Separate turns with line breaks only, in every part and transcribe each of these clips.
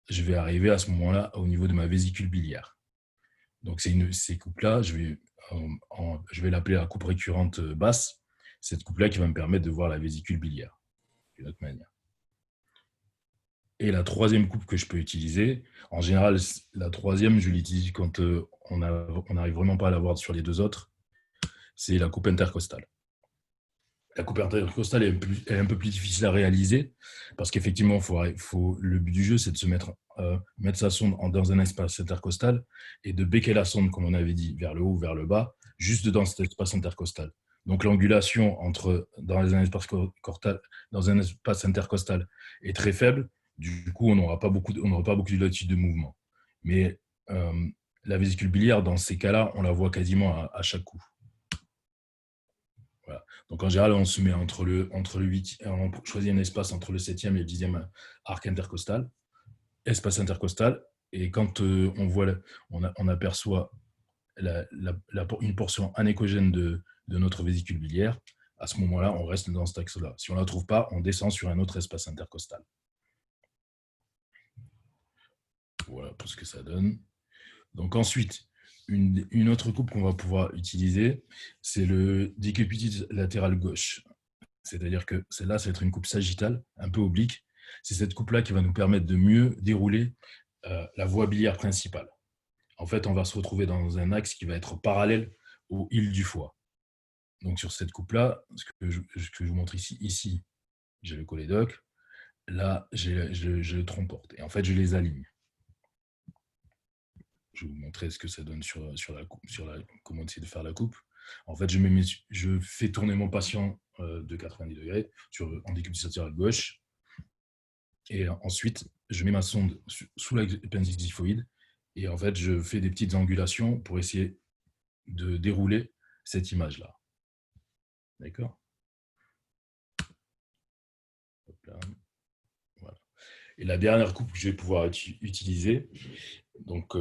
je vais arriver à ce moment-là au niveau de ma vésicule biliaire. Donc, ces coupes-là, je vais l'appeler la coupe récurrente basse. Cette coupe-là qui va me permettre de voir la vésicule biliaire d'une autre manière. Et la troisième coupe que je peux utiliser, en général, la troisième, je l'utilise quand on n'arrive vraiment pas à la voir sur les deux autres, c'est la coupe intercostale. La coupe intercostale est un peu plus difficile à réaliser parce qu'effectivement, le but du jeu, c'est de se mettre sa sonde dans un espace intercostal et de becquer la sonde, comme on avait dit, vers le haut ou vers le bas, juste dans cet espace intercostal. Donc l'angulation dans un espace intercostal est très faible. Du coup, on n'aura pas beaucoup de latitude de mouvement. Mais la vésicule biliaire, dans ces cas-là, on la voit quasiment à chaque coup. Voilà. Donc en général, on se met on choisit un espace entre le 7e et le 10e arc intercostal, espace intercostal, et quand on aperçoit une portion anéchogène de notre vésicule biliaire, à ce moment-là, on reste dans cet axe-là. Si on ne la trouve pas, on descend sur un autre espace intercostal. Voilà pour ce que ça donne. Donc ensuite, une autre coupe qu'on va pouvoir utiliser, c'est le décubitus latéral gauche. C'est-à-dire que celle-là, ça va être une coupe sagittale, un peu oblique. C'est cette coupe-là qui va nous permettre de mieux dérouler la voie biliaire principale. En fait, on va se retrouver dans un axe qui va être parallèle aux îles du foie. Donc sur cette coupe-là, ce que je vous montre ici, j'ai le cholédoque. Là, j'ai le tronc-porte. Et en fait, je les aligne. Je vais vous montrer ce que ça donne sur la coupe, comment essayer de faire la coupe. En fait, je fais tourner mon patient de 90 degrés en décubitus latéral gauche. Et ensuite, je mets ma sonde sous l'appendice xiphoïde et en fait, je fais des petites angulations pour essayer de dérouler cette image-là. D'accord ? Voilà. Et la dernière coupe que je vais pouvoir utiliser, donc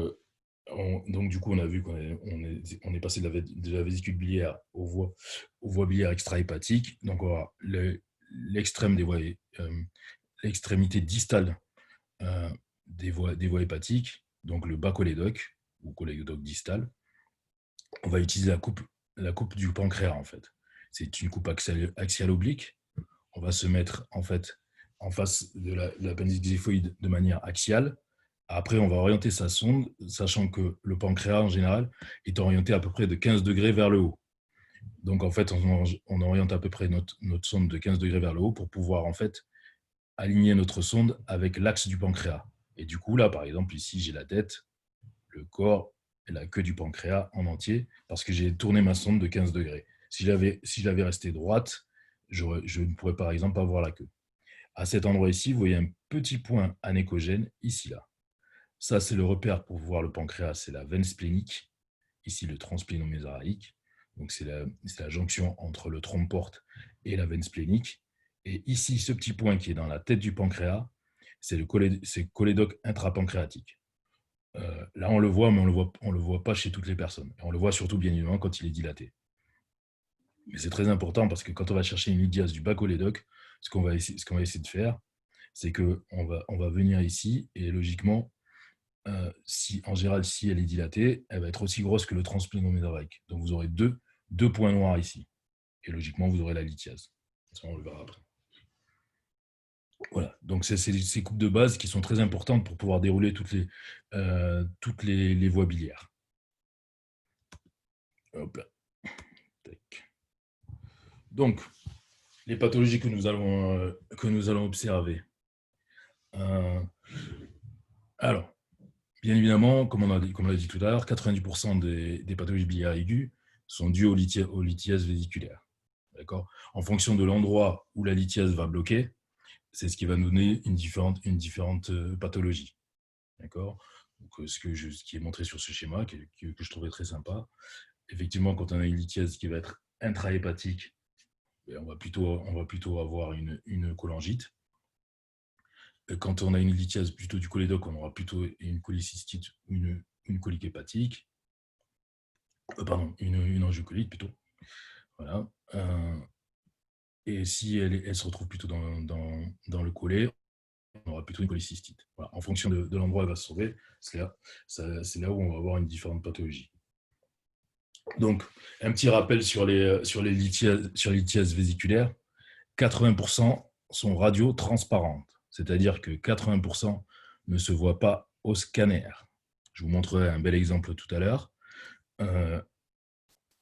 du coup, on a vu qu'on est passé de la vésicule biliaire aux voies biliaires extra-hépatiques. Donc, on va l'extrême des voies, l'extrémité distale des voies hépatiques, donc le bas cholédoque ou cholédoque distal. On va utiliser la coupe du pancréas, en fait. C'est une coupe axiale oblique. On va se mettre, en fait, en face de l'appendice xiphoïde de manière axiale. Après, on va orienter sa sonde, sachant que le pancréas, en général, est orienté à peu près de 15 degrés vers le haut. Donc, en fait, on oriente à peu près notre sonde de 15 degrés vers le haut pour pouvoir, en fait, aligner notre sonde avec l'axe du pancréas. Et du coup, là, par exemple, ici, j'ai la tête, le corps et la queue du pancréas en entier parce que j'ai tourné ma sonde de 15 degrés. Si j'avais resté droite, je ne pourrais par exemple pas voir la queue. À cet endroit ici, vous voyez un petit point anéchogène, ici, là. Ça, c'est le repère pour voir le pancréas, c'est la veine splénique, ici le transplénomésaraïque. Donc, c'est la jonction entre le trompe-porte et la veine splénique. Et ici, ce petit point qui est dans la tête du pancréas, c'est le cholédoque intrapancréatique. Là, on le voit, mais on le voit pas chez toutes les personnes. Et on le voit surtout, bien évidemment, quand il est dilaté. Mais c'est très important parce que quand on va chercher une lithiase du bas cholédoque, ce qu'on va essayer de faire, c'est qu'on va venir ici et logiquement, en général, si elle est dilatée, elle va être aussi grosse que le transplénomésaraïque. Donc, vous aurez deux points noirs ici. Et logiquement, vous aurez la lithiase. Ça, on le verra après. Voilà, donc c'est ces coupes de base qui sont très importantes pour pouvoir dérouler toutes les voies biliaires. Hop là. Tac. Donc, les pathologies que nous allons observer. Alors, bien évidemment, comme on l'a dit tout à l'heure, 90% des pathologies biliaires aiguës sont dues aux lithiases vésiculaires. D'accord ? En fonction de l'endroit où la lithiase va bloquer, c'est ce qui va nous donner une différente pathologie. D'accord ? Donc, ce qui est montré sur ce schéma, que je trouvais très sympa. Effectivement, quand on a une lithiase qui va être intrahépatique, on va plutôt avoir une cholangite. Quand on a une lithiase plutôt du cholédoque, on aura plutôt une cholécystite ou une colique hépatique. Une angiocolite plutôt. Voilà. Et si elle se retrouve plutôt dans le collet, on aura plutôt une cholécystite. Voilà. En fonction de l'endroit où elle va se trouver, c'est là où on va avoir une différente pathologie. Donc, un petit rappel sur les lithiases vésiculaires. 80% sont radiotransparentes, c'est-à-dire que 80% ne se voient pas au scanner. Je vous montrerai un bel exemple tout à l'heure.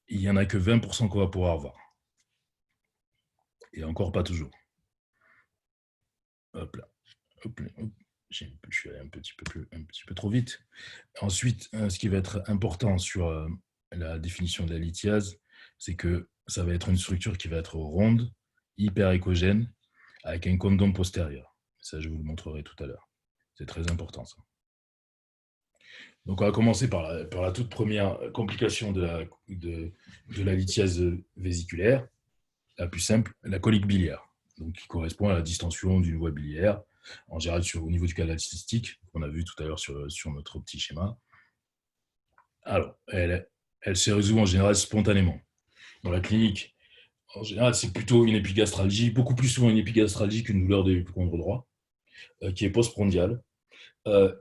Il n'y en a que 20% qu'on va pouvoir voir. Et encore pas toujours. Hop là. Hop là. Hop. Je suis allé un petit peu trop vite. Ensuite, ce qui va être important sur la définition de la lithiase, c'est que ça va être une structure qui va être ronde, hyper écogène, avec un condom postérieur. Ça, je vous le montrerai tout à l'heure. C'est très important, ça. Donc, on va commencer par la toute première complication de la lithiase vésiculaire, la plus simple, la colique biliaire, donc qui correspond à la distension d'une voie biliaire, en général au niveau du canal cystique, qu'on a vu tout à l'heure sur notre petit schéma. Alors, elle se résout en général spontanément. Dans la clinique, en général, c'est plutôt une épigastralgie, beaucoup plus souvent une épigastralgie qu'une douleur de l'épicondre droit, qui est postprandiale,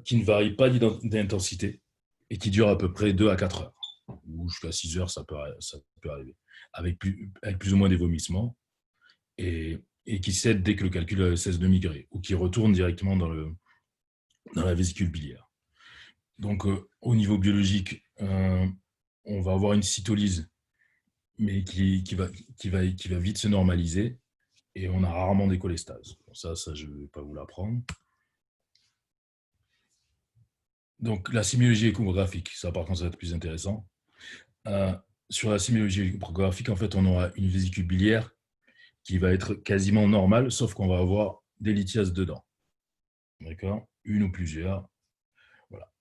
qui ne varie pas d'intensité et qui dure à peu près 2 à 4 heures, ou jusqu'à 6 heures, ça peut arriver, avec plus ou moins des vomissements, et qui cède dès que le calcul cesse de migrer, ou qui retourne directement dans la vésicule biliaire. Donc, au niveau biologique, on va avoir une cytolyse, mais qui va vite se normaliser, et on a rarement des cholestases. Bon, ça, je ne vais pas vous l'apprendre. Donc, la sémiologie échographique, ça par contre, ça va être plus intéressant. Sur la sémiologie échographique, en fait, on aura une vésicule biliaire qui va être quasiment normale, sauf qu'on va avoir des lithiases dedans. D'accord? Une ou plusieurs. Voilà.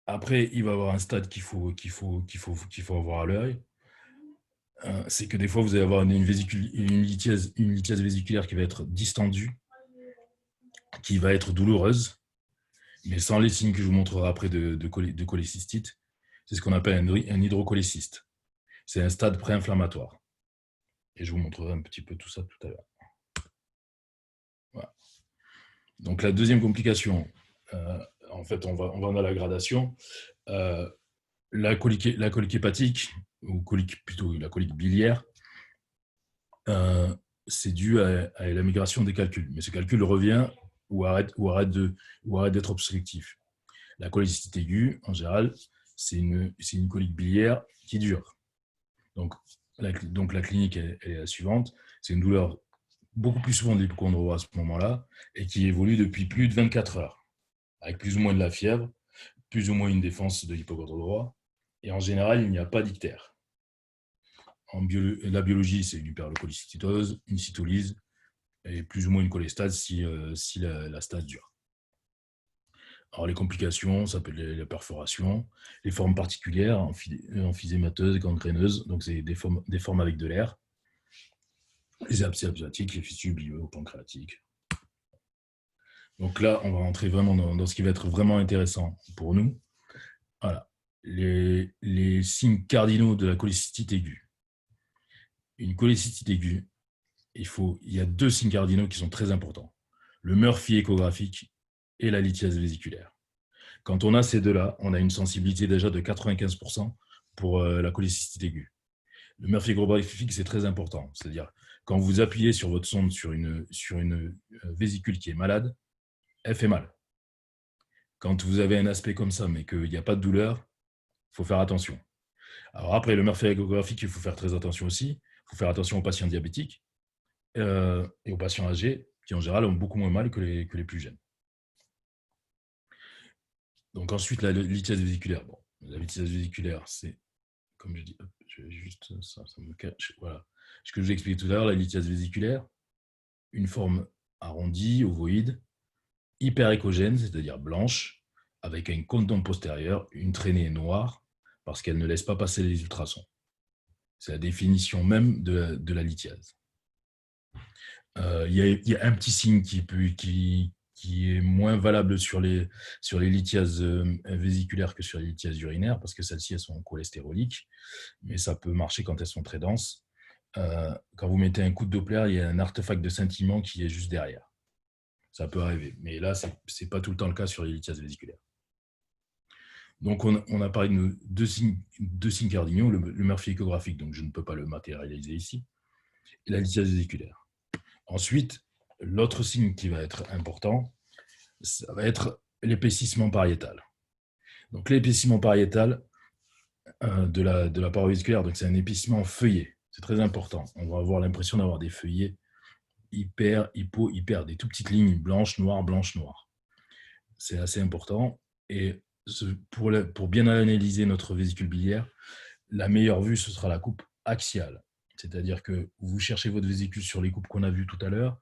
Après, il va y avoir un stade qu'il faut avoir à l'œil. C'est que des fois, vous allez avoir une lithiase vésiculaire qui va être distendue, qui va être douloureuse, mais sans les signes que je vous montrerai après de cholécystite. C'est ce qu'on appelle un hydrocholécyste. C'est un stade pré-inflammatoire. Et je vous montrerai un petit peu tout ça tout à l'heure. Voilà. Donc la deuxième complication, en fait, on va dans la gradation. La colique hépatique, ou plutôt la colique biliaire, c'est dû à la migration des calculs. Mais ce calcul revient ou arrête d'être obstructif. La cholécystite aiguë, en général, c'est une colique biliaire qui dure. Donc la clinique est la suivante. C'est une douleur beaucoup plus souvent de l'hypocondre à ce moment-là, et qui évolue depuis plus de 24 heures, avec plus ou moins de la fièvre, plus ou moins une défense de l'hypocondre droit, et en général, il n'y a pas d'ictère. La biologie, c'est une hyperleucocytose, une cytolyse, et plus ou moins une cholestase si la stase dure. Alors, les complications, ça peut être la perforation, les formes particulières, emphysémateuses, gangréneuses, donc c'est des formes avec de l'air, les abcès absatiques, les fistules bilio-pancréatiques. Donc là, on va entrer vraiment dans ce qui va être vraiment intéressant pour nous. Voilà, les signes cardinaux de la cholécystite aiguë. Une cholécystite aiguë, il y a 2 signes cardinaux qui sont très importants. Le Murphy échographique et la lithiase vésiculaire. Quand on a ces deux-là, on a une sensibilité déjà de 95% pour la cholécystite aiguë. Le Murphy échographique, c'est très important. C'est-à-dire, quand vous appuyez sur votre sonde sur une vésicule qui est malade, elle fait mal. Quand vous avez un aspect comme ça, mais qu'il n'y a pas de douleur, il faut faire attention. Alors après, le Murphy échographique, il faut faire très attention aussi. Il faut faire attention aux patients diabétiques et aux patients âgés, qui en général ont beaucoup moins mal que les plus jeunes. Donc ensuite, la lithiase vésiculaire. Bon, la lithiase vésiculaire, c'est, comme je dis, je vais juste ça me cache. Voilà. Ce que je vous ai expliqué tout à l'heure, la lithiase vésiculaire, une forme arrondie, ovoïde, hyper échogène, c'est-à-dire blanche, avec un condom postérieur, une traînée noire, parce qu'elle ne laisse pas passer les ultrasons. C'est la définition même de la lithiase. Il y a un petit signe qui est moins valable sur les lithiases vésiculaires que sur les lithiases urinaires, parce que celles-ci, elles sont cholestéroliques, mais ça peut marcher quand elles sont très denses. Quand vous mettez un coup de Doppler, il y a un artefact de scintillement qui est juste derrière. Ça peut arriver. Mais là, ce n'est pas tout le temps le cas sur les lithiases vésiculaires. Donc, on a parlé de deux signes cardinaux, le Murphy échographique, donc je ne peux pas le matérialiser ici, et la lithiase vésiculaire. Ensuite, l'autre signe qui va être important, ça va être l'épaississement pariétal. Donc, l'épaississement pariétal de la paroi vésiculaire, c'est un épaississement feuillé. C'est très important. On va avoir l'impression d'avoir des feuillets hyper, des tout petites lignes blanches, noires, blanches, noires. C'est assez important. Et pour bien analyser notre vésicule biliaire, la meilleure vue, ce sera la coupe axiale. C'est-à-dire que vous cherchez votre vésicule sur les coupes qu'on a vues tout à l'heure,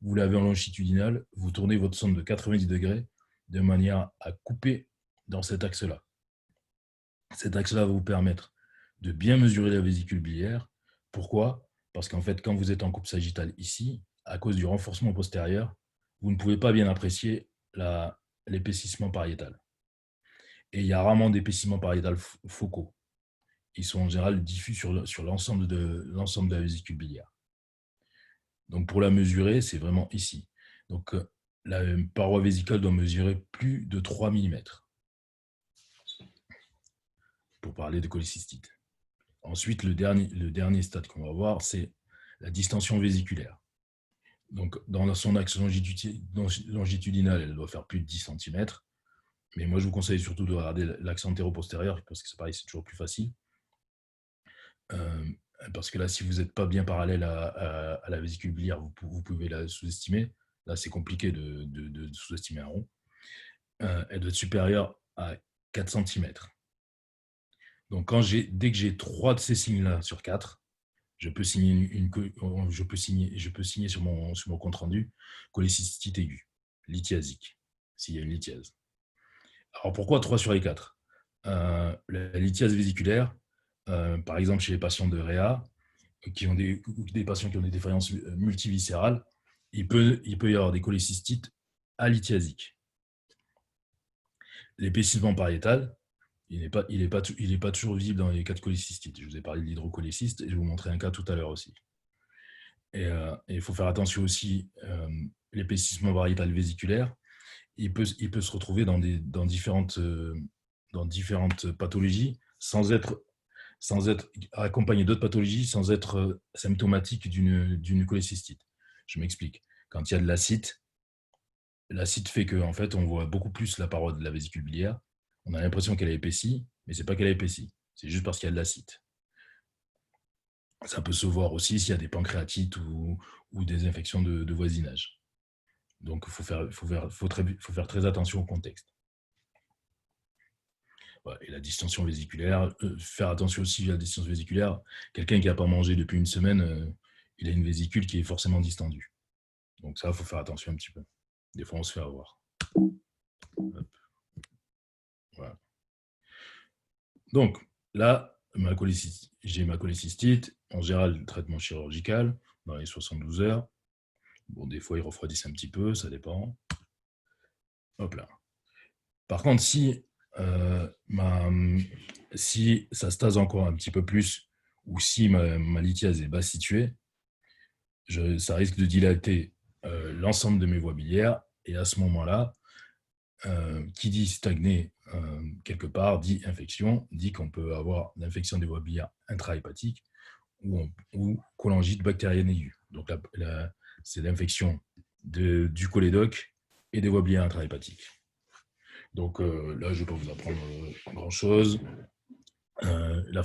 vous l'avez en longitudinale, vous tournez votre sonde de 90 degrés de manière à couper dans cet axe-là. Cet axe-là va vous permettre de bien mesurer la vésicule biliaire. Pourquoi ? Parce qu'en fait, quand vous êtes en coupe sagittale ici, à cause du renforcement postérieur, vous ne pouvez pas bien apprécier l'épaississement pariétal. Et il y a rarement d'épaississement pariétal focaux. Ils sont en général diffus sur l'ensemble de la vésicule biliaire. Donc pour la mesurer, c'est vraiment ici. Donc la paroi vésicale doit mesurer plus de 3 mm pour parler de cholécystite. Ensuite, le dernier stade qu'on va voir, c'est la distension vésiculaire. Donc dans son axe longitudinal, elle doit faire plus de 10 cm. Mais moi, je vous conseille surtout de regarder l'axe antéro-postérieur, parce que c'est pareil, c'est toujours plus facile. Parce que là, si vous n'êtes pas bien parallèle à la vésicule biliaire, vous pouvez la sous-estimer. Là, c'est compliqué de sous-estimer un rond. Elle doit être supérieure à 4 cm. Donc, dès que j'ai 3 de ces signes-là sur 4, je peux signer sur mon compte-rendu cholécystite aiguë, lithiasique, s'il y a une lithiase. Alors, pourquoi 3 sur les 4 ? La lithiase vésiculaire, par exemple chez les patients de Réa, qui ont des patients qui ont des défaillances multiviscérales, il peut y avoir des cholécystites alithiasiques. L'épaississement pariétal, il n'est pas toujours visible dans les cas de cholécystite. Je vous ai parlé de l'hydrocholécyste et je vais vous montrer un cas tout à l'heure aussi. Et il faut faire attention aussi, l'épaississement pariétal vésiculaire, il peut se retrouver dans différentes pathologies sans être accompagné d'autres pathologies, sans être symptomatique d'une cholécystite. Je m'explique. Quand il y a de l'acide fait qu'en fait, on voit beaucoup plus la paroi de la vésicule biliaire. On a l'impression qu'elle est épaissie, mais ce n'est pas qu'elle est épaissie. C'est juste parce qu'il y a de l'acide. Ça peut se voir aussi s'il y a des pancréatites ou des infections de voisinage. Donc, il faut faire très attention au contexte. Et la distension vésiculaire, faire attention aussi à la distension vésiculaire. Quelqu'un qui n'a pas mangé depuis une semaine, il a une vésicule qui est forcément distendue. Donc ça, il faut faire attention un petit peu. Des fois, on se fait avoir. Hop. Voilà. Donc là, j'ai ma cholécystite. En général, le traitement chirurgical dans les 72 heures. Bon, des fois, ils refroidissent un petit peu, ça dépend. Hop là. Par contre, si ça stase encore un petit peu plus, ou si ma lithiase est bas située, ça risque de dilater l'ensemble de mes voies biliaires. Et à ce moment-là, qui dit stagner quelque part, dit infection, dit qu'on peut avoir l'infection des voies biliaires intrahépatiques ou cholangite bactérienne aiguë. Donc c'est l'infection du cholédoque et des voies biliaires intrahépatiques. Donc là, je ne vais pas vous apprendre grand-chose. La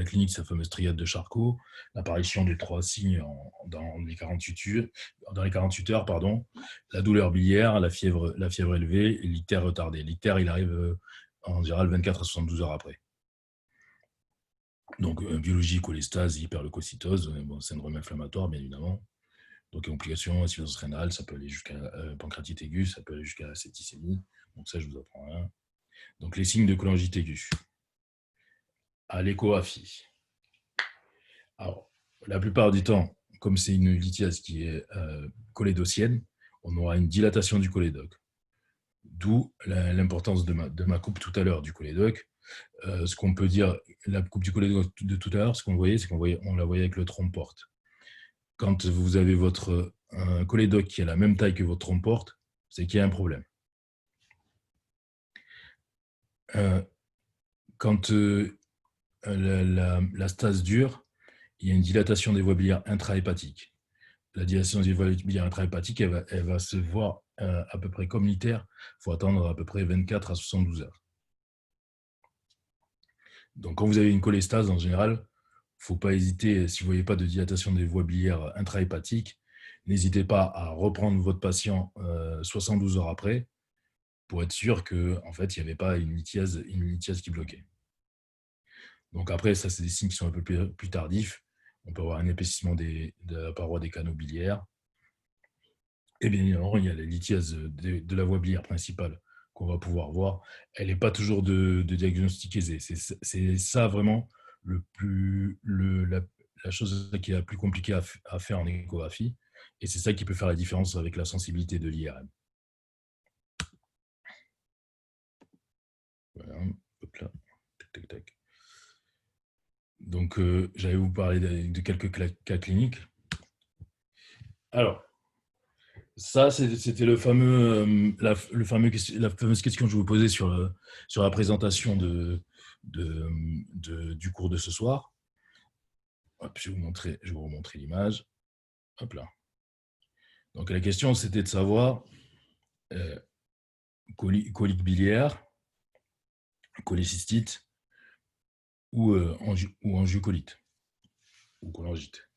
clinique, c'est la fameuse triade de Charcot, l'apparition des 3 signes dans les 48 heures, la douleur biliaire, la fièvre élevée et l'ictère retardé. L'ictère, il arrive en général 24 à 72 heures après. Donc, biologie, cholestase, hyperleucocytose, syndrome inflammatoire, bien évidemment. Donc, complications, insuffisance rénale, ça peut aller jusqu'à pancréatite aiguë, ça peut aller jusqu'à la septicémie. Donc, ça, je vous apprends rien. Donc, les signes de cholangite aiguë. À l'échographie. Alors, la plupart du temps, comme c'est une lithiase qui est cholédocienne, on aura une dilatation du cholédoque. D'où l'importance de ma coupe tout à l'heure du cholédoque. Ce qu'on peut dire, la coupe du cholédoque de tout à l'heure, ce qu'on voyait, c'est qu'on la voyait avec le trompe-porte. Quand vous avez votre un cholédoque qui a la même taille que votre trompe-porte, c'est qu'il y a un problème. Quand la stase dure, il y a une dilatation des voies biliaires intrahépatiques. La dilatation des voies biliaires intrahépatiques, elle va se voir à peu près comme l'ITER. Il faut attendre à peu près 24 à 72 heures. Donc, quand vous avez une cholestase, en général, il ne faut pas hésiter, si vous ne voyez pas de dilatation des voies biliaires intrahépatiques, n'hésitez pas à reprendre votre patient 72 heures après pour être sûr qu'en en fait, il n'y avait pas une lithiase qui bloquait. Donc après, ça, c'est des signes qui sont un peu plus tardifs. On peut avoir un épaississement de la paroi des canaux biliaires. Et bien évidemment, il y a la lithiase de la voie biliaire principale qu'on va pouvoir voir. Elle n'est pas toujours de diagnostic aisé. C'est ça vraiment la chose qui est la plus compliquée à faire en échographie. Et c'est ça qui peut faire la différence avec la sensibilité de l'IRM. Voilà, hop là, tac, tac, tac. Donc, j'allais vous parler de quelques cas cliniques. Alors, ça, c'était la fameuse question que je vous posais sur la présentation du cours de ce soir. Hop, je vais vous remontrer l'image. Hop là. Donc, la question, c'était de savoir colique biliaire, cholécystite ou angiocolite ou cholangite.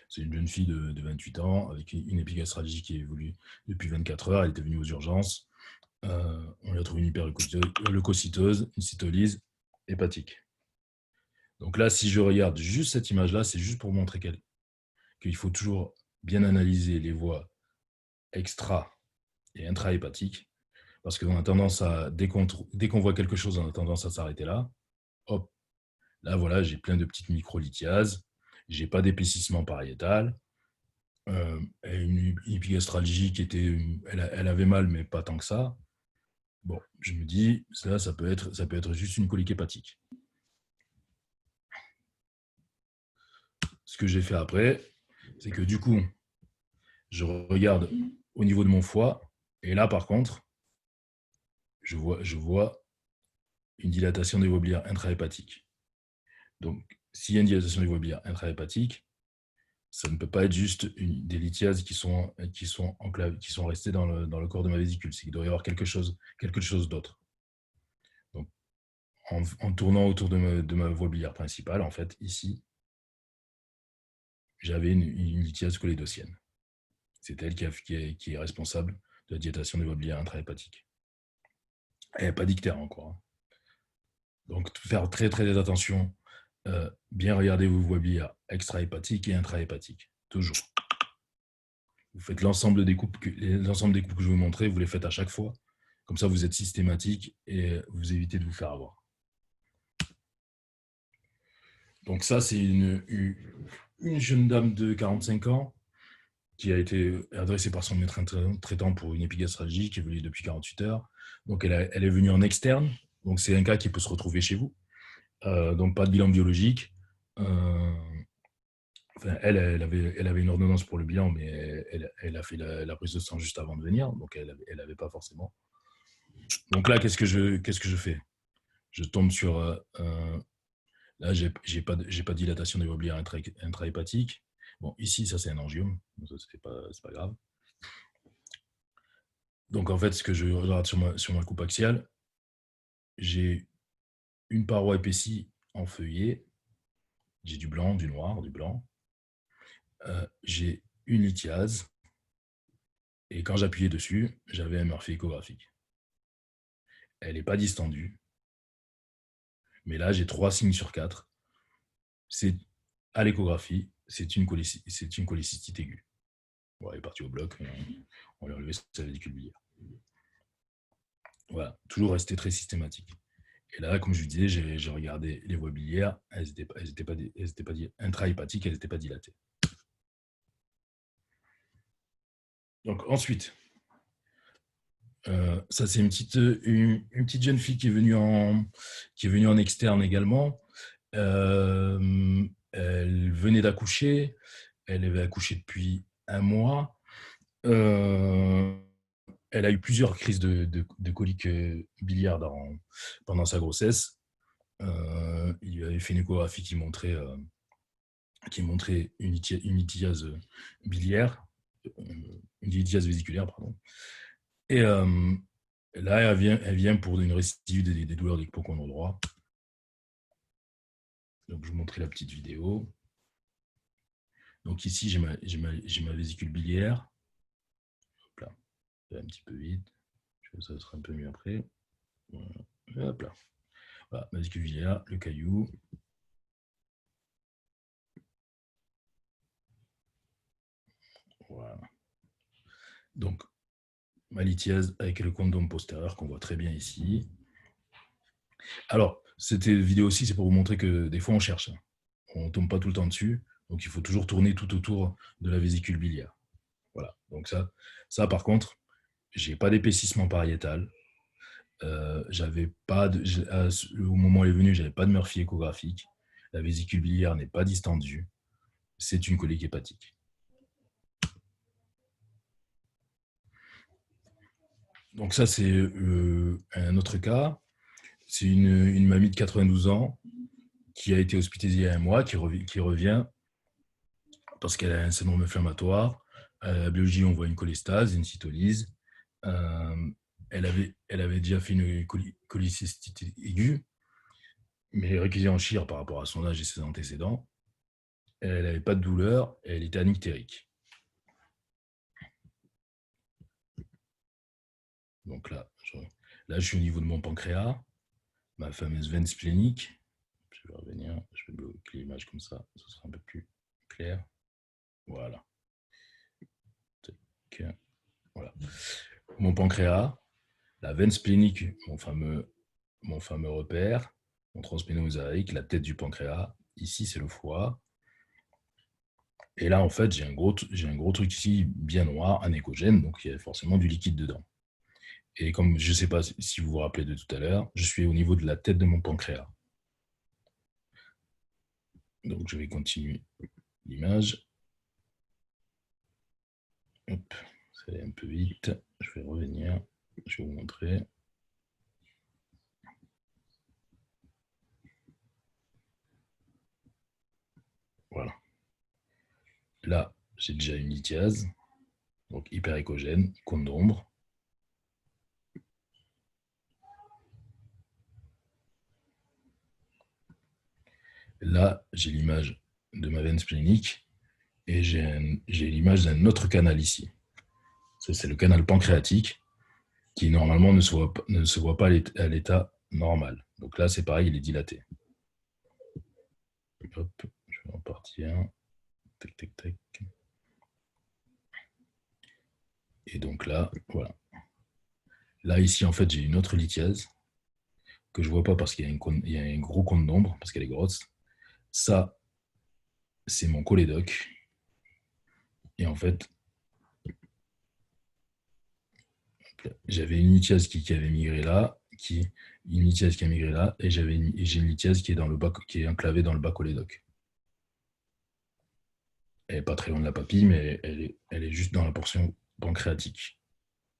C'est une jeune fille de 28 ans avec une épigastralgie qui évolue depuis 24 heures. Elle était venue aux urgences. On lui a trouvé une hyperleucocytose, une cytolyse hépatique. Donc là, si je regarde juste cette image-là, c'est juste pour montrer qu'il faut toujours bien analyser les voies extra- et intra-hépatiques, parce qu'on a tendance à, dès qu'on voit quelque chose, on a tendance à s'arrêter là. Hop, là, voilà, j'ai plein de petites microlithiases, j'ai pas d'épaississement pariétal, une épigastralgie qui était, elle avait mal, mais pas tant que ça. Bon, je me dis, ça peut être juste une colique hépatique. Ce que j'ai fait après, c'est que du coup, je regarde au niveau de mon foie, et là, par contre, je vois une dilatation des voies biliaires intrahépatiques. Donc, s'il y a une dilatation des voies biliaires intrahépatiques, ça ne peut pas être juste des lithiases qui sont restées dans le corps de ma vésicule. C'est qu'il doit y avoir quelque chose d'autre. Donc, en tournant autour de ma voie biliaire principale, en fait, ici, j'avais une lithiase cholédocienne. C'est elle qui est responsable de la dilatation des voies biliaires intrahépatiques. Elle n'est pas d'ictère encore. Donc, faire très très attention, bien regarder vos voies biliaires extrahépatiques et intrahépatiques, toujours. Vous faites l'ensemble des coupes que je vais vous montrer, vous les faites à chaque fois. Comme ça, vous êtes systématique et vous évitez de vous faire avoir. Donc ça, c'est une jeune dame de 45 ans qui a été adressée par son médecin traitant pour une épigastralgie qui évolue depuis 48 heures. Donc, elle est venue en externe. Donc, c'est un cas qui peut se retrouver chez vous. Donc, pas de bilan biologique. Enfin, elle avait une ordonnance pour le bilan, mais elle a fait la prise de sang juste avant de venir. Donc, elle n'avait pas forcément. Donc là, qu'est-ce que je fais? Je tombe sur... là, j'ai pas de dilatation des voies biliaires intrahépatiques. Bon, ici, ça, c'est un angiome. Ça, c'est pas grave. Donc, en fait, ce que je regarde sur ma coupe axiale, j'ai une paroi épaissie en feuillet. J'ai du blanc, du noir, du blanc. J'ai une lithiase. Et quand j'appuyais dessus, j'avais un morphée échographique. Elle n'est pas distendue. Mais là, j'ai 3 signes sur 4. C'est à l'échographie, c'est une cholécystite aiguë. Bon, elle est partie au bloc, on lui a enlevé sa vésicule biliaire. Voilà, toujours rester très systématique. Et là, comme je vous disais, j'ai regardé les voies biliaires, elles n'étaient pas intrahépatiques, elles n'étaient pas dilatées. Donc ensuite, ça c'est une petite jeune fille qui est venue en externe également. Elle venait d'accoucher, elle avait accouché depuis 1 mois. Euh, Elle a eu plusieurs crises de coliques biliaires pendant sa grossesse. Il lui avait fait une échographie qui montrait une lithiase biliaire, une lithiase vésiculaire, pardon. Et là, elle vient pour une récidive des douleurs des hypocondres droit. Donc, je vous montrais la petite vidéo. Donc, ici, j'ai ma vésicule biliaire. Hop là, un petit peu vite. Ça sera un peu mieux après. Voilà. Hop là. Voilà, ma vésicule biliaire, le caillou. Voilà. Donc, ma lithiase avec le condom postérieur qu'on voit très bien ici. Alors, cette vidéo aussi, c'est pour vous montrer que des fois, on cherche. On ne tombe pas tout le temps dessus. Donc, il faut toujours tourner tout autour de la vésicule biliaire. Voilà. Donc, ça par contre, j'ai pas d'épaississement pariétal. J'avais pas au moment où elle est venue, j'avais pas de Murphy échographique. La vésicule biliaire n'est pas distendue. C'est une colique hépatique. Donc, ça, c'est un autre cas. C'est une mamie de 92 ans qui a été hospitalisée il y a un mois, qui revient parce qu'elle a un syndrome inflammatoire. À la biologie, on voit une cholestase, une cytolyse. Euh, elle avait déjà fait une cholécystite aiguë, mais récusée en chir par rapport à son âge et ses antécédents. Elle n'avait pas de douleur et elle était anictérique. Donc là, je suis au niveau de mon pancréas, ma fameuse veine splénique. Je vais revenir, je vais bloquer l'image comme ça, ce sera un peu plus clair. Voilà. Voilà. Mon pancréas, la veine splénique, mon fameux repère, mon transpénomosaïque, la tête du pancréas. Ici, c'est le foie. Et là, en fait, j'ai un gros truc ici, bien noir, anéchogène, donc il y a forcément du liquide dedans. Et comme je ne sais pas si vous vous rappelez de tout à l'heure, je suis au niveau de la tête de mon pancréas. Donc, je vais continuer l'image. Hop, ça va un peu vite. Je vais revenir. Je vais vous montrer. Voilà. Là, j'ai déjà une lithiase, donc hyperéchogène, cône d'ombre. Là, j'ai l'image de ma veine splénique et j'ai l'image d'un autre canal ici. Ça, c'est le canal pancréatique qui, normalement, ne se voit pas à l'état normal. Donc là, c'est pareil, il est dilaté. Hop, je vais en partir. Tac, tac, tac. Et donc là, voilà. Là, ici, en fait, j'ai une autre lithiase que je ne vois pas parce qu'il y a un gros cône d'ombre, parce qu'elle est grosse. Ça, c'est mon cholédoque. Et en fait, j'avais une lithiase qui avait migré là, une lithiase qui a migré là, et j'ai une lithiase qui est qui est enclavée dans le bas cholédoque. Elle n'est pas très loin de la papille, mais elle est juste dans la portion pancréatique.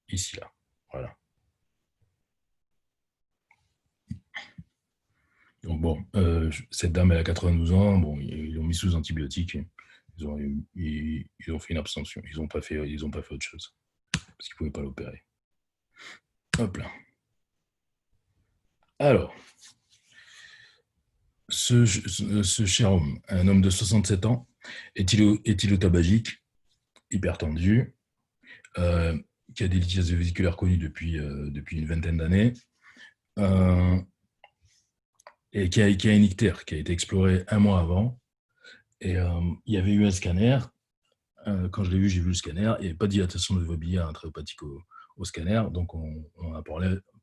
Ici, là. Voilà. Donc bon, cette dame, elle a 92 ans. Bon, ils l'ont mis sous antibiotiques. Ils ont fait une abstention. Ils n'ont pas fait autre chose. Parce qu'ils ne pouvaient pas l'opérer. Hop là. Alors, ce cher homme, un homme de 67 ans, éthylotabagique, hypertendu, qui a des lithiases vésiculaires connues depuis une vingtaine d'années, et qui a une ictère qui a été explorée un mois avant. Et il y avait eu un scanner. Quand je l'ai vu, j'ai vu le scanner. Il n'y avait pas de dilatation de voie biliaire intrahépatique au scanner. Donc, on a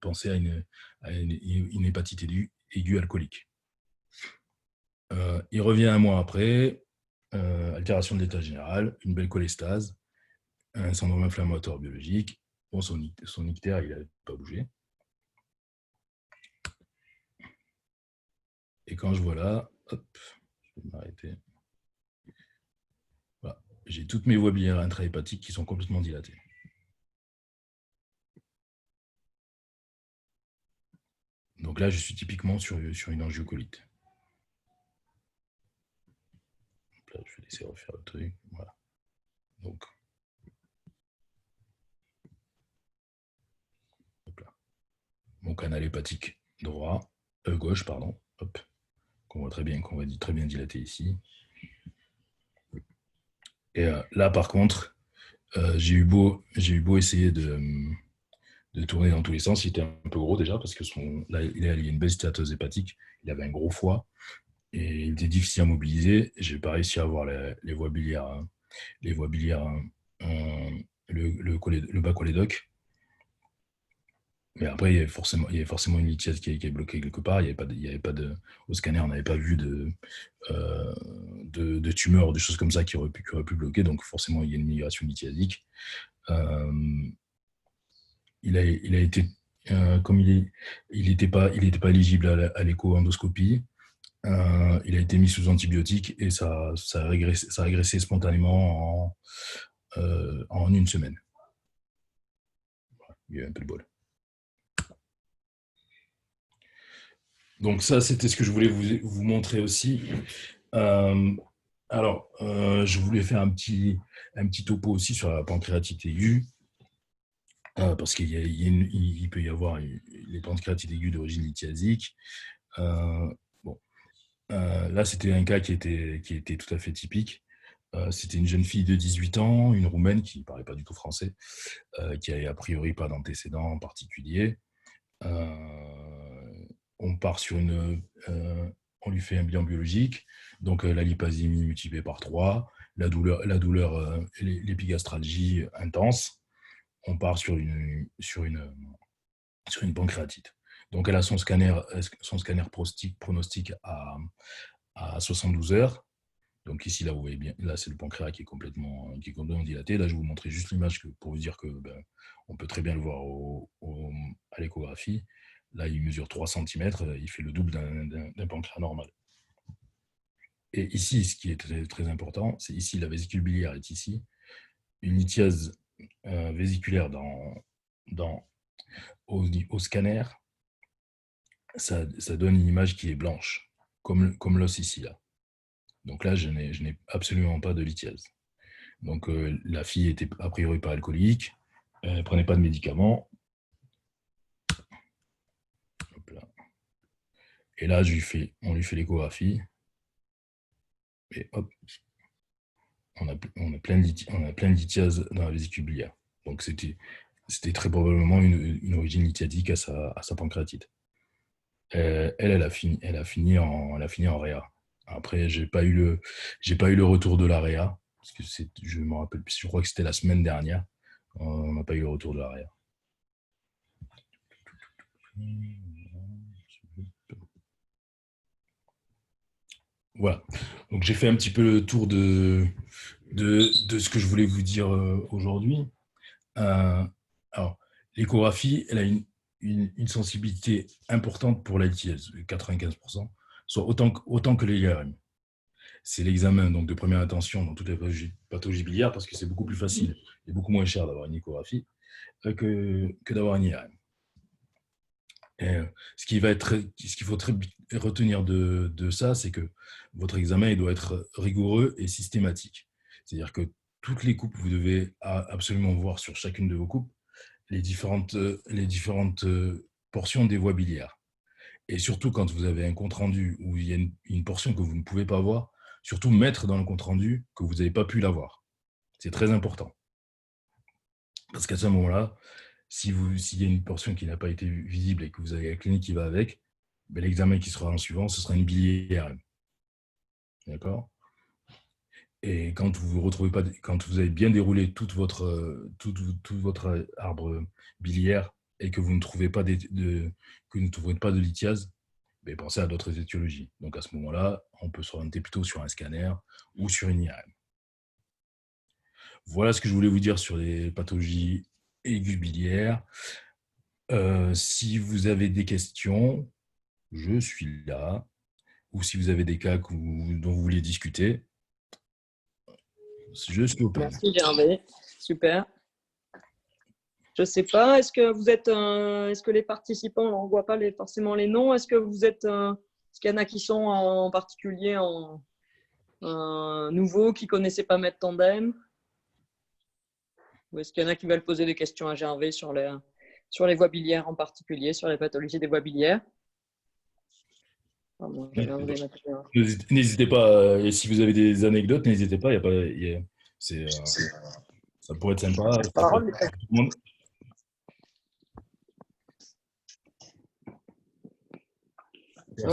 pensé à une hépatite aiguë alcoolique. Il revient un mois après, altération de l'état général, une belle cholestase, un syndrome inflammatoire biologique. Bon, son ictère, il n'avait pas bougé. Et quand je vois là, hop, je vais m'arrêter. Voilà. j'ai toutes mes voies biliaires intrahépatiques qui sont complètement dilatées. Donc là, je suis typiquement sur une angiocolite. Là, je vais laisser refaire le truc. Voilà. Donc, hop là. Mon canal hépatique droit, gauche, pardon, hop, qu'on voit très bien dilaté ici. Et là, par contre, j'ai eu beau essayer de tourner dans tous les sens. Il était un peu gros déjà parce que là, il y a une belle stéatose hépatique. Il avait un gros foie et il était difficile à mobiliser. J'ai pas réussi à avoir les voies biliaires, le bas cholédoque. Mais après, il y avait forcément une lithiase qui est bloquée quelque part. Au scanner, on n'avait pas vu de tumeurs ou des choses comme ça qui auraient pu bloquer. Donc forcément, il y a une migration lithiasique. Il a été, comme il n'était pas éligible à l'écho-endoscopie, il a été mis sous antibiotiques et ça a régressé spontanément en une semaine. Il y a eu un peu de bol. Donc ça, c'était ce que je voulais vous montrer aussi. Alors, je voulais faire un petit topo aussi sur la pancréatite aiguë, parce qu'il peut y avoir les pancréatites aiguës d'origine lithiasique. Bon, là, c'était un cas qui était tout à fait typique. C'était une jeune fille de 18 ans, une Roumaine qui ne parlait pas du tout français, qui n'avait a priori pas d'antécédents particuliers. On part sur on lui fait un bilan biologique, donc la lipasémie multipliée par 3, la douleur, l'épigastralgie intense. On part sur une pancréatite. Donc elle a son scanner pronostique à 72 heures. Donc ici, là, vous voyez bien, là, c'est le pancréas qui est complètement dilaté. Là, je vais vous montrer juste l'image pour vous dire que on peut très bien le voir à l'échographie. Là, il mesure 3 cm, il fait le double d'un pancréas normal. Et ici, ce qui est très, très important, c'est ici, la vésicule biliaire est ici. Une lithiase vésiculaire au scanner, ça donne une image qui est blanche, comme l'os ici, là. Donc là, je n'ai absolument pas de lithiase. Donc la fille était a priori pas alcoolique, elle ne prenait pas de médicaments. Hop là. Et là, on lui fait l'échographie. Et hop, on a plein de lithiase dans la vésicule biliaire. Donc c'était très probablement une origine lithiadique à sa pancréatite. Elle a fini en réa. Après, j'ai pas eu le retour de la réa, parce que je me rappelle plus, je crois que c'était la semaine dernière. On n'a pas eu le retour de la réa. Voilà. Donc j'ai fait un petit peu le tour de ce que je voulais vous dire aujourd'hui. Alors, l'échographie, elle a une sensibilité importante pour la lithiase, 95%, soit autant que l'IRM. C'est l'examen donc de première intention dans toutes les pathologies biliaires parce que c'est beaucoup plus facile et beaucoup moins cher d'avoir une échographie que d'avoir une IRM. Et ce qu'il faut retenir de ça, c'est que votre examen il doit être rigoureux et systématique. C'est-à-dire que toutes les coupes, vous devez absolument voir sur chacune de vos coupes les différentes portions des voies biliaires. Et surtout, quand vous avez un compte-rendu où il y a une portion que vous ne pouvez pas voir, surtout mettre dans le compte-rendu que vous n'avez pas pu la voir. C'est très important. Parce qu'à ce moment-là, s'il y a une portion qui n'a pas été visible et que vous avez la clinique qui va avec, ben, l'examen qui sera en suivant, ce sera une biliaire. D'accord ? Et quand vous retrouvez pas, quand vous avez bien déroulé tout votre arbre biliaire et que vous ne trouvez pas de lithiase, ben, pensez à d'autres étiologies. Donc à ce moment-là, on peut s'orienter plutôt sur un scanner ou sur une IRM. Voilà ce que je voulais vous dire sur les pathologies aiguës biliaires. Si vous avez des questions, je suis là. Ou si vous avez des cas dont vous voulez discuter. Je suis open.
Merci Gervais, super. Je ne sais pas, est-ce que les participants, on ne voit pas forcément les noms, est-ce qu'il y en a qui sont en particulier nouveaux, qui ne connaissaient pas Maître Tandem? Ou est-ce qu'il y en a qui veulent poser des questions à Gervais sur les voies biliaires en particulier, sur les pathologies des voies biliaires?
N'hésitez pas, et si vous avez des anecdotes, n'hésitez pas, ça pourrait être sympa.
Donc,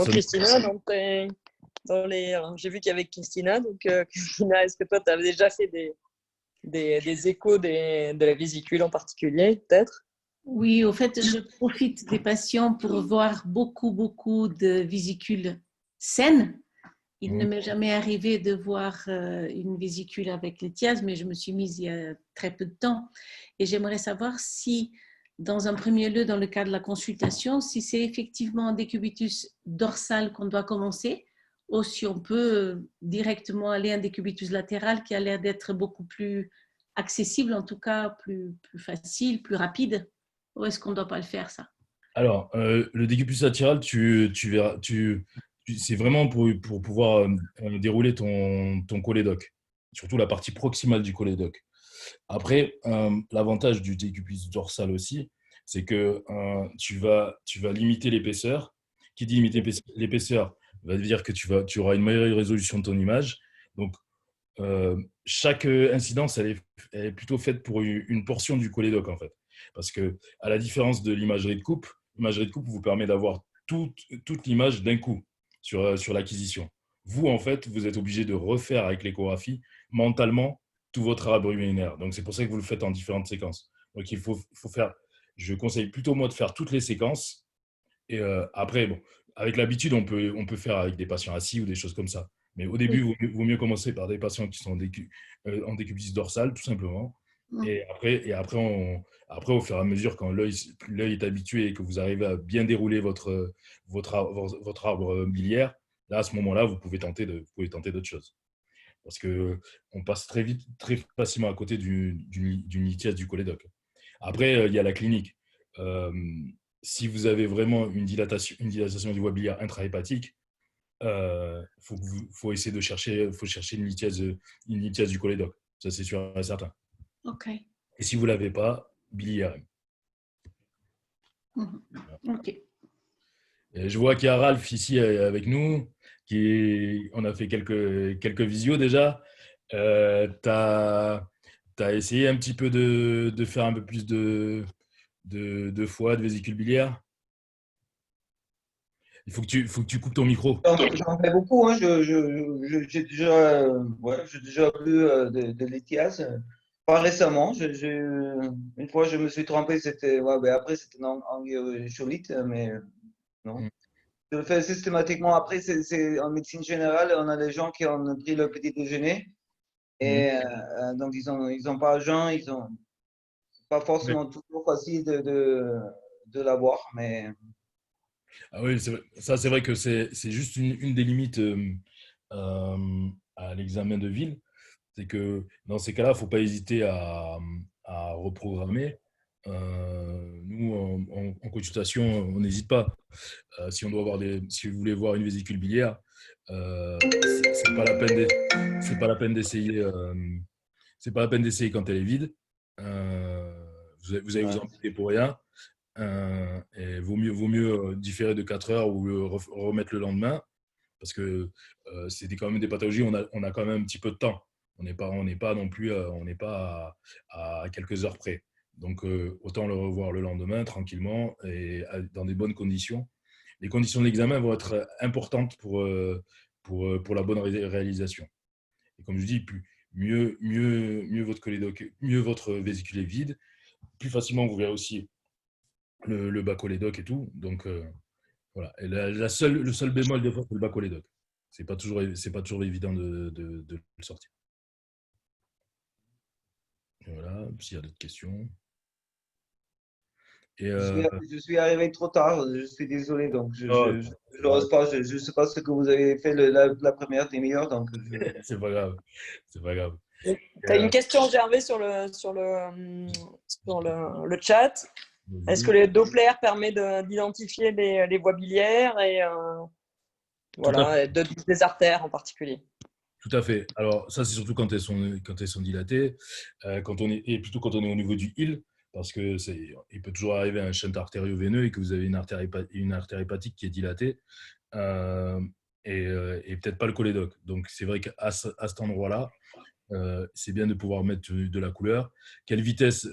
Christina, j'ai vu qu'il y avait Christina. Donc, Christina, est-ce que toi, tu as déjà fait des échos de la vésicule en particulier, peut-être?
Oui, au fait, je profite des patients pour voir beaucoup de vésicules saines. Il ne m'est jamais arrivé de voir une vésicule avec lithiase, mais je me suis mise il y a très peu de temps. Et j'aimerais savoir si, dans un premier lieu, dans le cas de la consultation, si c'est effectivement un décubitus dorsal qu'on doit commencer, ou si on peut directement aller à un décubitus latéral qui a l'air d'être beaucoup plus accessible, en tout cas plus facile, plus rapide. Ou est-ce qu'on ne doit pas le faire, ça?
Alors, le décubitus latéral, tu verras, c'est vraiment pour pouvoir dérouler ton cholédoque, surtout la partie proximale du cholédoque. Après, l'avantage du décubitus dorsal aussi, c'est que tu vas limiter l'épaisseur. Qui dit limiter l'épaisseur va dire que tu auras une meilleure résolution de ton image. Donc, chaque incidence, elle est plutôt faite pour une portion du cholédoque, en fait. Parce que, à la différence de l'imagerie de coupe vous permet d'avoir toute l'image d'un coup sur l'acquisition. Vous, en fait, vous êtes obligé de refaire avec l'échographie mentalement tout votre arbre urinaire. Donc, c'est pour ça que vous le faites en différentes séquences. Donc, il faut faire, je conseille plutôt, moi, de faire toutes les séquences. Et après, bon, avec l'habitude, on peut faire avec des patients assis ou des choses comme ça. Mais au début, il vaut mieux commencer par des patients qui sont en décubitus dorsal, tout simplement. Et après, au fur et à mesure, quand l'œil est habitué et que vous arrivez à bien dérouler votre arbre biliaire, là, à ce moment-là, vous pouvez tenter d'autres choses. Parce qu'on passe très vite, très facilement à côté d'une lithiase du cholédoque. Après, il y a la clinique. Si vous avez vraiment une dilatation du voie biliaire intrahépatique, faut essayer de chercher une lithiase du cholédoque. Ça, c'est sûr et certain.
Ok.
Et si vous ne l'avez pas, biliaire.
Ok.
Et je vois qu'il y a Ralph ici avec nous, on a fait quelques visios déjà. Tu as essayé un petit peu de faire un peu plus de foie, de vésicule biliaire. Il faut que tu coupes ton micro.
J'en fais beaucoup. Hein. J'ai déjà vu de lithiase. Pas récemment. Une fois, je me suis trompé. C'était après, c'était en angiocholite, mais non. Je le fais systématiquement. Après, c'est en médecine générale, on a des gens qui ont pris le petit déjeuner et donc ils ont pas jeun, c'est pas forcément toujours facile de l'avoir, mais.
Ah oui, c'est vrai que c'est juste une des limites à l'examen de ville. C'est que dans ces cas-là, il ne faut pas hésiter à reprogrammer. Nous, en consultation, on n'hésite pas. Si vous voulez voir une vésicule biliaire, c'est pas la peine d'essayer. C'est pas la peine d'essayer quand elle est vide. Vous allez vous embêter pour rien. Et vaut mieux différer de 4 heures ou remettre le lendemain, parce que c'était quand même des pathologies, on a quand même un petit peu de temps. On n'est pas non plus à quelques heures près. Donc, autant le revoir le lendemain, tranquillement, et dans des bonnes conditions. Les conditions de l'examen vont être importantes pour la bonne réalisation. Et comme je dis, mieux votre vésicule est vide, plus facilement vous verrez aussi le bas cholédoque et tout. Donc, voilà. Et le seul bémol des fois, c'est le bas cholédoque. C'est pas toujours évident de le sortir. Et voilà, s'il y a d'autres questions. Et
Je suis arrivé trop tard, je suis désolé, donc je n'ose pas, je sais pas ce que vous avez fait la première demi-heure, donc
c'est pas grave. C'est pas grave.
Tu as une question, Gervais, sur le chat. Est-ce que le Doppler permet d'identifier les voies biliaires et voilà, et des artères en particulier?
Tout à fait. Alors, ça, c'est surtout quand elles sont dilatées, et plutôt quand on est au niveau du île, parce que il peut toujours arriver un shunt artério-veineux et que vous avez une artère hépatique qui est dilatée, et peut-être pas le cholédoque. Donc, c'est vrai qu'à cet endroit-là, c'est bien de pouvoir mettre de la couleur. Quelle vitesse?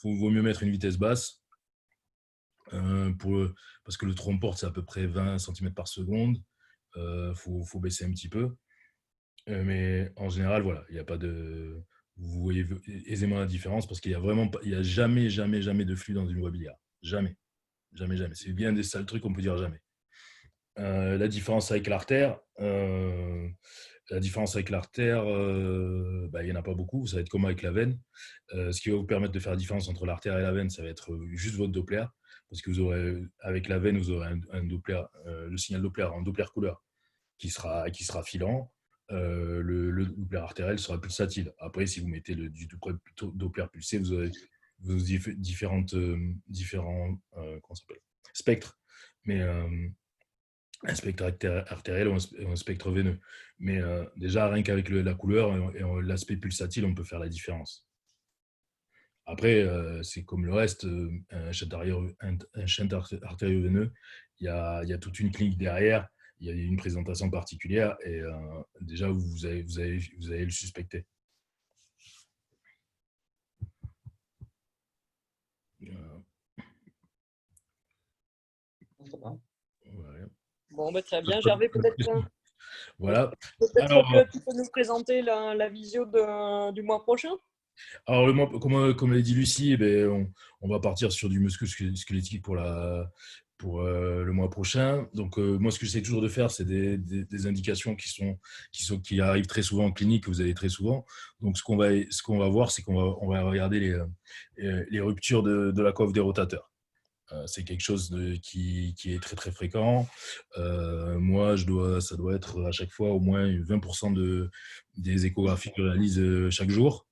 Vaut mieux mettre une vitesse basse, parce que le tronc porte, c'est à peu près 20 cm par seconde. Faut baisser un petit peu. Mais en général, voilà, il n'y a pas de. Vous voyez aisément la différence parce qu'il y a vraiment il y a jamais de flux dans une voie biliaire. Jamais. Jamais. C'est bien des sales trucs qu'on peut dire jamais. La différence avec l'artère, il n'y en a pas beaucoup. Ça va être comme avec la veine. Ce qui va vous permettre de faire la différence entre l'artère et la veine, ça va être juste votre Doppler. Parce que avec la veine, vous aurez un Doppler, le signal Doppler en Doppler couleur qui sera filant. Le Doppler artériel sera pulsatile. Après, si vous mettez du Doppler pulsé, vous aurez différents spectres. Mais un spectre artériel ou un spectre veineux. Mais déjà, rien qu'avec la couleur et l'aspect pulsatile, on peut faire la différence. Après, c'est comme le reste, un shunt artério-veineux, il y a toute une clinique derrière, il y a une présentation particulière et déjà, vous allez le suspecter.
Voilà. Bon, très bien. Gervais, peut-être
voilà.
que tu peux nous présenter la visio du mois prochain?
Alors, comme l'a dit Lucie, on va partir sur du muscle squelettique pour le mois prochain. Donc, moi, ce que j'essaie toujours de faire, c'est des indications qui arrivent très souvent en clinique, que vous avez très souvent. Donc, ce qu'on va voir, c'est qu'on va regarder les ruptures de la coiffe des rotateurs. C'est quelque chose qui est très très fréquent. Moi, ça doit être à chaque fois au moins 20% des échographies que je réalise chaque jour.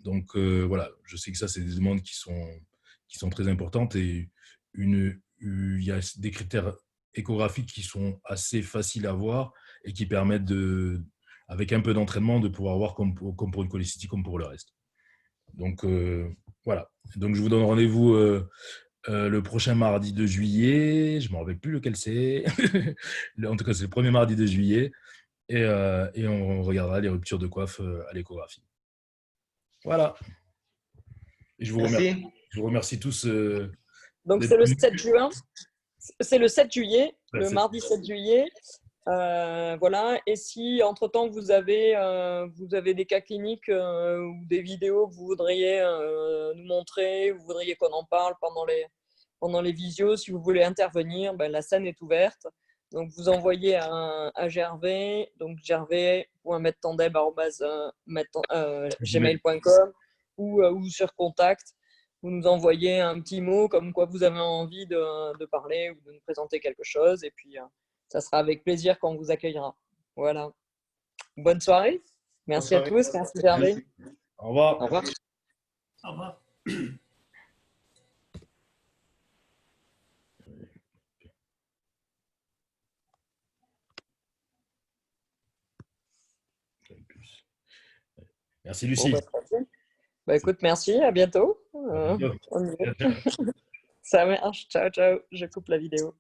Donc voilà, je sais que ça, c'est des demandes qui sont très importantes et il y a des critères échographiques qui sont assez faciles à voir et qui permettent, avec un peu d'entraînement, de pouvoir voir comme pour une cholécystite, comme pour le reste. Donc voilà. Donc je vous donne rendez-vous le prochain mardi de juillet. Je ne me rappelle plus lequel c'est. En tout cas, c'est le premier mardi de juillet. Et on regardera les ruptures de coiffe à l'échographie. Voilà. Et je vous remercie tous.
Donc, c'est le 7 juin. C'est le 7 juillet, le mardi 7 juillet. Voilà. Et si, entre-temps, vous avez des cas cliniques ou des vidéos que vous voudriez nous montrer, vous voudriez qu'on en parle pendant les visios, si vous voulez intervenir, la scène est ouverte. Donc, vous envoyez à Gervais, donc gervais.mettandeb@gmail.com ou sur contact. Vous nous envoyez un petit mot comme quoi vous avez envie de parler ou de nous présenter quelque chose. Et puis, ça sera avec plaisir qu'on vous accueillera. Voilà. Bonne soirée. Merci à tous. Merci Gervais.
Au revoir.
Au revoir.
Au revoir.
Merci Lucie.
Écoute, merci. À bientôt. Ça marche. Ciao, ciao. Je coupe la vidéo.